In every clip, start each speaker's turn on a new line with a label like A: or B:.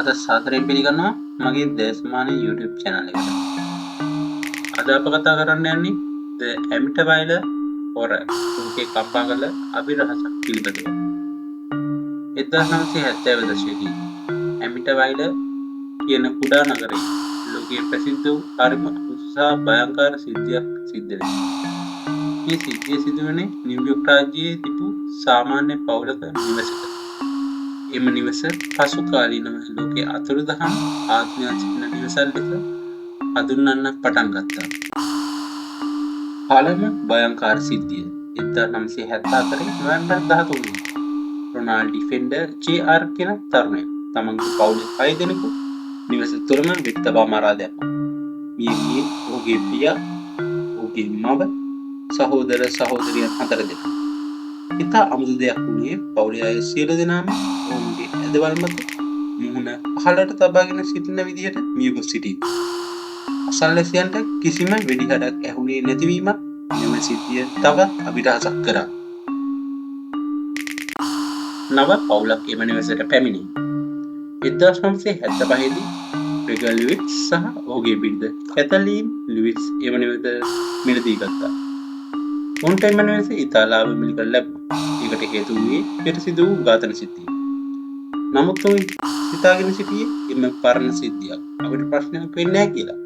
A: අද සාදරයෙන් පිළිගන්නවා මගේ දේශමාන YouTube channel එකට. අද අප කතා කරන්න යන්නේ The Amityville Horror ලෝකේ කම්පා කළ අභිරහසක් පිළිබඳව. 1970 දශකයේ Amityville කියන කුඩා නගරයේ ලෝකයේ ප්‍රසිද්ධ වූ හරිම උත්සාහ භයංකර සිද්ධියක් සිද්ධ වෙනවා. මේ සිද්ධිය සිදු වෙන්නේ නිව්යෝක් රාජ්‍යයේ තිබූ සාමාන්‍ය පවුලක නිවසක. එම නිවස පසු කාලීනව ලෝකයේ අතුරුදහන් ආත්මයන් සිටින නිවසක් ලෙස හඳුන්වන්න පටන් ගත්තා. පළමු භයංකර සිද්ධිය 1974 නොවැම්බර් 13 රොනාල්ඩ් ඩිෆෙන්ඩර් ජේ.ආර් කියන තරුණයා තමන්ගේ පවුලේ 6 දෙනෙකු නිවස තුළම වෙත් තබා මරා දැම්මා. මියගියේ ඔහුගේ පියා, ඔහුගේ මව, සහෝදර සහෝදරියන් 4 දෙනෙක්. ඉතා අමුතු දෙයක් වුණේ පවුලේ අය සියලු දෙනාම ඔවුන්ගේ ඇදවල් මත මුහුණ පහළට තබාගෙන සිටින විදිහට මියගොස් සිටී. අසල්වැසියන්ට කිසිම වෙඩිහඬක් ඇහුනේ නැතිවීමත් මෙම සිද්ධිය තවත් අභිරහසක් කරා. නව පවුලක් එම නිවසට පැමිණි. 1975 දී රිගල් ලුයිස් සහ ඔහුගේ බිරිඳ කැතලීන් ලුයිස් එම නිවස මිලදී ගත්තා. උන්ට එම නිවස ඉතා ලාභ මිලකර ලැබුණා. ඒකට හේතු වූයේ පෙර සිදු වූ ඝාතන සිද්ධිය. නමුත් ඔහු සිතාගෙන සිටියේ එම පරණ සිද්ධියක් අපිට ප්‍රශ්නයක් වෙන්නේ නැහැ කියලා.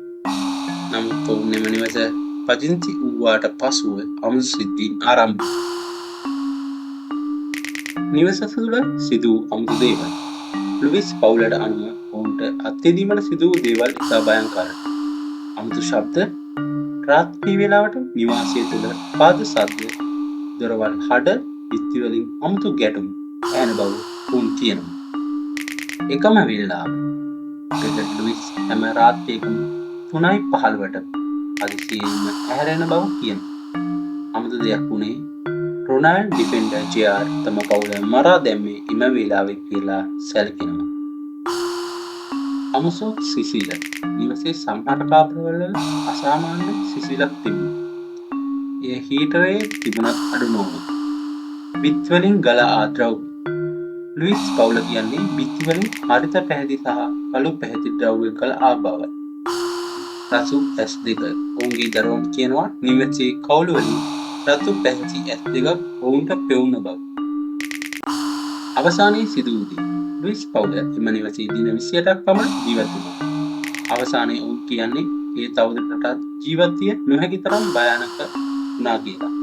A: නමුත් ඔවුන් එම නිවස පදිංචි වූවාට පසුව අමුතු සිද්ධීන් ආරම්භ වුණා. නිවස තුළ සිදු වූ අමුතු දේවල්. ලුයිස් පවුලට අනුව ඔවුන්ට අත්දැකීමට සිදු වූ දේවල් ඉතා භයංකරයි. අමුතු ශබ්ද, රාත්‍රී වේලාවට නිවාසය තුළ පාද ශබ්ද, දොරවල් හඬ, බිත්ති වලින් අමුතු ගැටුම් ඇහෙන බව ඔවුන් කියනවා. එකම වේලාව රිගල් ලුයිස් හැම රාත්‍රියකම 3:15ට හදිසියෙන්ම ඇහැරෙන බව කියනවා. අමුතු දෙයක් වුණේ රොනාල්ඩ් ඩිෆෙන්ඩර් ජේ.ආර් තම පවුල මරා දැම්මේ එම වේලාවේ කියලා සැලකෙනවා. අමුසෝ සිසිල නිවසේ සමහර කාමරවල අසාමාන්‍ය සිසිලක් තිබුණා. එය හීටරයේ තිබුණත් අඩු නොවුණා. බිත්ති වලින් ගලා ආ ද්‍රව්‍ය. ලුයිස් පවුල කියන්නේ බිත්ති වලින් හරිත පැහැති සහ කළු පැහැති ද්‍රව්‍ය ගලා ආ බවයි. රතු ඇස් දෙක ඔවුන්ගේ දරුවන් කියනවා නිවසේ කවුළු වලින් රතු පැහැති ඇස් දෙකක් ඔවුන්ට පෙවුන බව. අවසානයේ සිදු වූ දේ ලුයිස් පවුල එම නිවසේ දින 28ක් පමණ ජීවත් වුණා. අවසානයේ ඔවුන් කියන්නේ ඒ තවදුරටත් ජීවත් විය නොහැකි තරම් භයානක වුණා කියලා.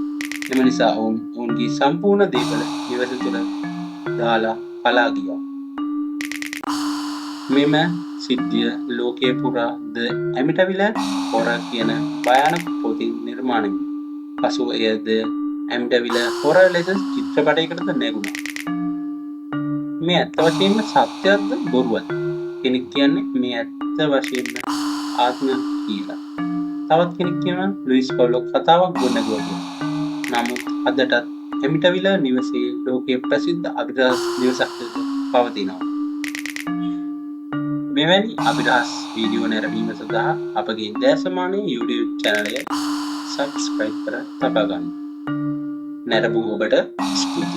A: එම නිසා ඔවුන්ගේ සම්පූර්ණ දේපල නිවස තුළ දාලා පලා ගියා. මෙම සිද්ධිය ලෝකයේ පුරා The Amityville Horror කියන භයානක පොතින් නිර්මාණය වුණා. පසුව එය The Amityville Horror ලෙස චිත්‍රපටයකටද නැගුණා. මේ ඇත්ත වශයෙන්ම සත්‍යයක්ද බොරුවක්ද? කෙනෙක් කියන්නේ මේ ඇත්ත වශයෙන්ම ආත්ම කියලා. තවත් කෙනෙක් කියනවා ලුයිස් පවුල කතාවක් ගොඩනගුවා කියලා. නමුත් අදටත් Amityville නිවසේ ලෝකයේ ප්‍රසිද්ධ අභිරහස් නිවසක් ලෙස පවතිනවා. මෙවැනි අභිරහස් වීඩියෝ නැරඹීම සඳහා අපගේ දේශමානයේ YouTube channel එක subscribe කර තබා ගන්න. නැරඹු ඔබට ස්තුතියි.